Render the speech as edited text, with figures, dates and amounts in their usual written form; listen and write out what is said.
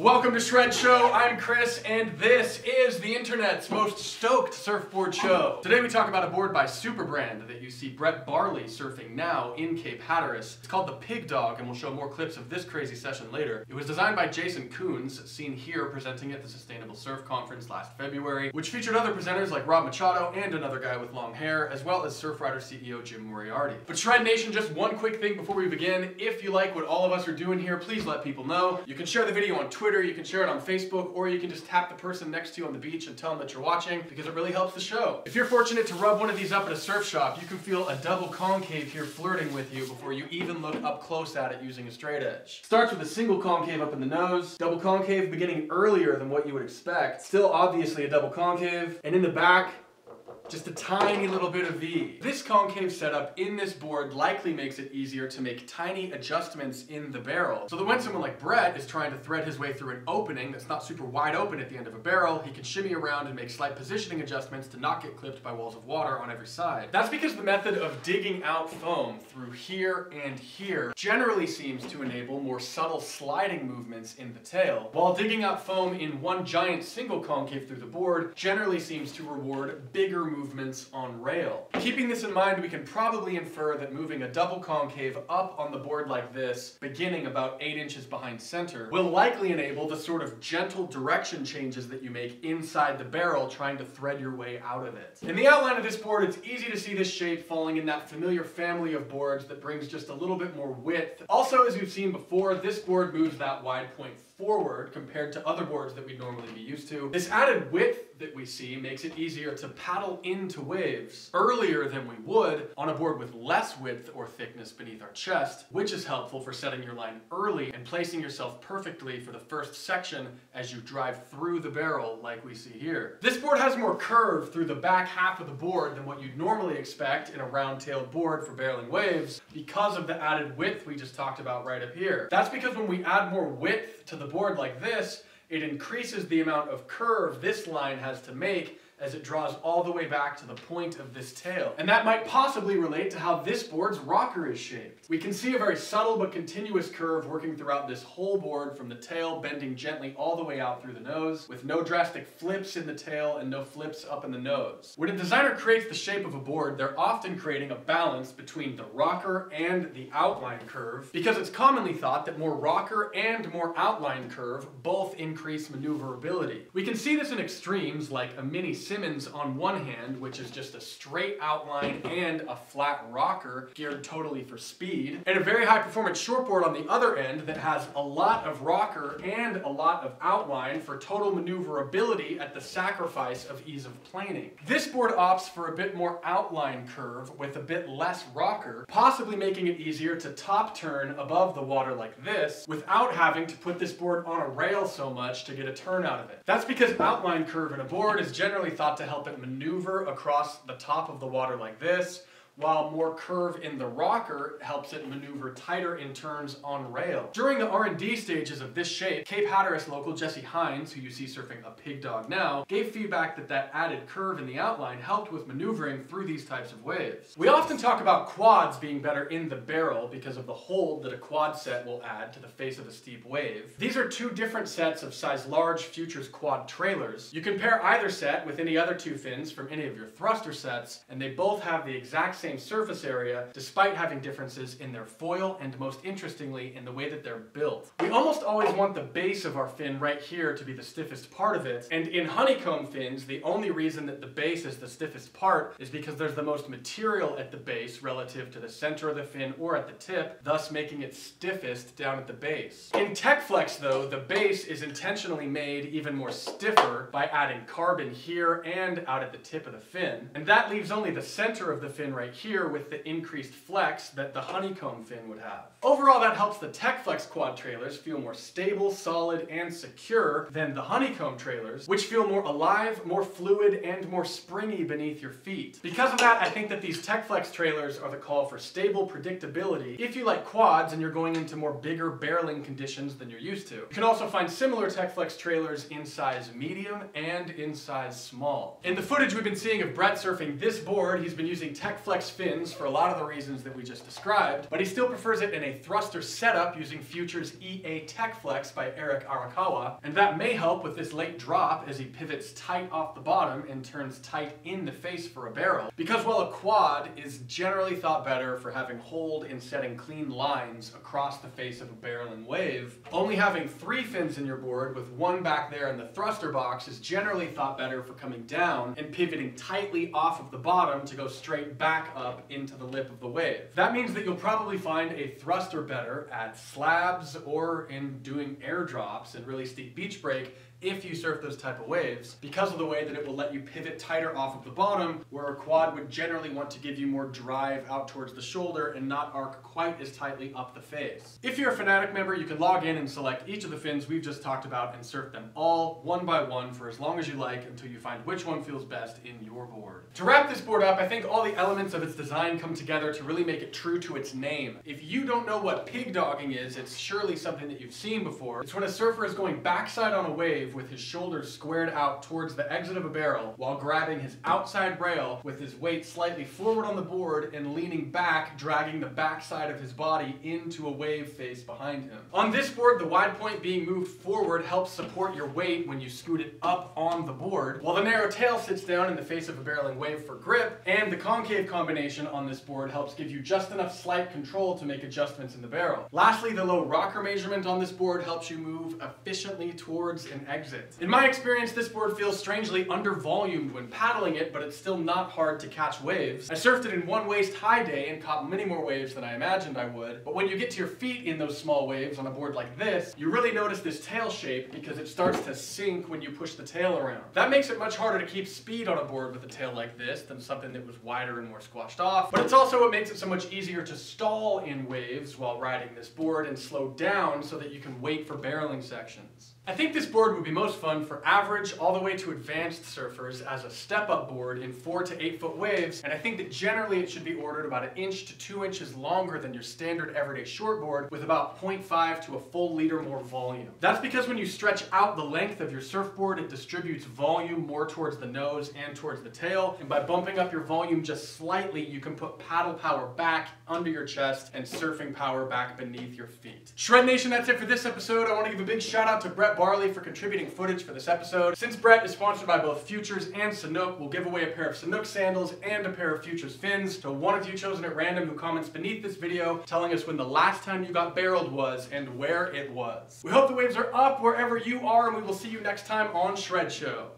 Welcome to Shred Show, I'm Chris, and this is the internet's most stoked surfboard show. Today we talk about a board by Superbrand that you see Barley surfing now in Cape Hatteras. It's called the Pigdog, and we'll show more clips of this crazy session later. It was designed by Jason Coons, seen here presenting at the Sustainable Surf Conference last February, which featured other presenters like Rob Machado and another guy with long hair, as well as Surfrider CEO Jim Moriarty. But Shred Nation, just one quick thing before we begin. If you like what all of us are doing here, please let people know. You can share the video on Twitter, you can share it on Facebook, or you can just tap the person next to you on the beach and tell them that you're watching, because it really helps the show. If you're fortunate to rub one of these up at a surf shop, you can feel a double concave here flirting with you before you even look up close at it using a straight edge. Starts with a single concave up in the nose, double concave beginning earlier than what you would expect, still obviously a double concave, and in the back, just a tiny little bit of V. This concave setup in this board likely makes it easier to make tiny adjustments in the barrel, so that when someone like Brett is trying to thread his way through an opening that's not super wide open at the end of a barrel, he can shimmy around and make slight positioning adjustments to not get clipped by walls of water on every side. That's because the method of digging out foam through here and here generally seems to enable more subtle sliding movements in the tail, while digging out foam in one giant single concave through the board generally seems to reward bigger movements on rail. Keeping this in mind, we can probably infer that moving a double concave up on the board like this, beginning about 8 inches behind center, will likely enable the sort of gentle direction changes that you make inside the barrel trying to thread your way out of it. In the outline of this board, it's easy to see this shape falling in that familiar family of boards that brings just a little bit more width. Also, as you've seen before, this board moves that wide point forward compared to other boards that we'd normally be used to. This added width that we see makes it easier to paddle into waves earlier than we would on a board with less width or thickness beneath our chest, which is helpful for setting your line early and placing yourself perfectly for the first section as you drive through the barrel like we see here. This board has more curve through the back half of the board than what you'd normally expect in a round-tailed board for barreling waves because of the added width we just talked about right up here. That's because when we add more width to the board like this, it increases the amount of curve this line has to make as it draws all the way back to the point of this tail. And that might possibly relate to how this board's rocker is shaped. We can see a very subtle but continuous curve working throughout this whole board, from the tail bending gently all the way out through the nose, with no drastic flips in the tail and no flips up in the nose. When a designer creates the shape of a board, they're often creating a balance between the rocker and the outline curve, because it's commonly thought that more rocker and more outline curve both increase maneuverability. We can see this in extremes like a mini Simmons on one hand, which is just a straight outline and a flat rocker geared totally for speed, and a very high performance shortboard on the other end that has a lot of rocker and a lot of outline for total maneuverability at the sacrifice of ease of planing. This board opts for a bit more outline curve with a bit less rocker, possibly making it easier to top turn above the water like this without having to put this board on a rail so much to get a turn out of it. That's because outline curve in a board is generally thought to help it maneuver across the top of the water like this, while more curve in the rocker helps it maneuver tighter in turns on rail. During the R&D stages of this shape, Cape Hatteras local Jesse Hines, who you see surfing a Pigdog now, gave feedback that that added curve in the outline helped with maneuvering through these types of waves. We often talk about quads being better in the barrel because of the hold that a quad set will add to the face of a steep wave. These are two different sets of size large Futures quad trailers. You can pair either set with any other two fins from any of your thruster sets, and they both have the exact same surface area despite having differences in their foil and, most interestingly, in the way that they're built. We almost always want the base of our fin right here to be the stiffest part of it, and in honeycomb fins the only reason that the base is the stiffest part is because there's the most material at the base relative to the center of the fin or at the tip, thus making it stiffest down at the base. In TechFlex though, the base is intentionally made even more stiffer by adding carbon here and out at the tip of the fin, and that leaves only the center of the fin right here with the increased flex that the honeycomb fin would have. Overall, that helps the TechFlex quad trailers feel more stable, solid, and secure than the honeycomb trailers, which feel more alive, more fluid, and more springy beneath your feet. Because of that, I think that these TechFlex trailers are the call for stable predictability if you like quads and you're going into more bigger barreling conditions than you're used to. You can also find similar TechFlex trailers in size medium and in size small. In the footage we've been seeing of Brett surfing this board, he's been using TechFlex selects fins for a lot of the reasons that we just described, but he still prefers it in a thruster setup using Future's EA Tech Flex by Eric Arakawa, and that may help with this late drop as he pivots tight off the bottom and turns tight in the face for a barrel, because while a quad is generally thought better for having hold and setting clean lines across the face of a barrel and wave, only having 3 fins in your board with 1 back there in the thruster box is generally thought better for coming down and pivoting tightly off of the bottom to go straight back up into the lip of the wave. That means that you'll probably find a thruster better at slabs or in doing airdrops and really steep beach break if you surf those type of waves, because of the way that it will let you pivot tighter off of the bottom, where a quad would generally want to give you more drive out towards the shoulder and not arc quite as tightly up the face. If you're a Finatic member, you can log in and select each of the fins we've just talked about and surf them all one by one for as long as you like until you find which one feels best in your board. To wrap this board up, I think all the elements of its design come together to really make it true to its name. If you don't know what pigdogging is, it's surely something that you've seen before. It's when a surfer is going backside on a wave with his shoulders squared out towards the exit of a barrel while grabbing his outside rail with his weight slightly forward on the board and leaning back, dragging the backside of his body into a wave face behind him. On this board, the wide point being moved forward helps support your weight when you scoot it up on the board, while the narrow tail sits down in the face of a barreling wave for grip, and the concave combination on this board helps give you just enough slight control to make adjustments in the barrel. Lastly, the low rocker measurement on this board helps you move efficiently towards an exit. In my experience, this board feels strangely under-volumed when paddling it, but it's still not hard to catch waves. I surfed it in one waist-high day and caught many more waves than I imagined I would, but when you get to your feet in those small waves on a board like this, you really notice this tail shape because it starts to sink when you push the tail around. That makes it much harder to keep speed on a board with a tail like this than something that was wider and more squashed off, but it's also what makes it so much easier to stall in waves while riding this board and slow down so that you can wait for barreling sections. I think this board would be most fun for average all the way to advanced surfers as a step-up board in 4 to 8 foot waves, and I think that generally it should be ordered about 1 inch to 2 inches longer than your standard everyday shortboard with about 0.5 to a full liter more volume. That's because when you stretch out the length of your surfboard, it distributes volume more towards the nose and towards the tail, and by bumping up your volume just slightly, you can put paddle power back under your chest and surfing power back beneath your feet. Shred Nation, that's it for this episode. I want to give a big shout out to Brett Barley for contributing footage for this episode. Since Brett is sponsored by both Futures and Sanook, we'll give away a pair of Sanook sandals and a pair of Futures fins to one of you chosen at random who comments beneath this video telling us when the last time you got barreled was and where it was. We hope the waves are up wherever you are, and we will see you next time on Shred Show.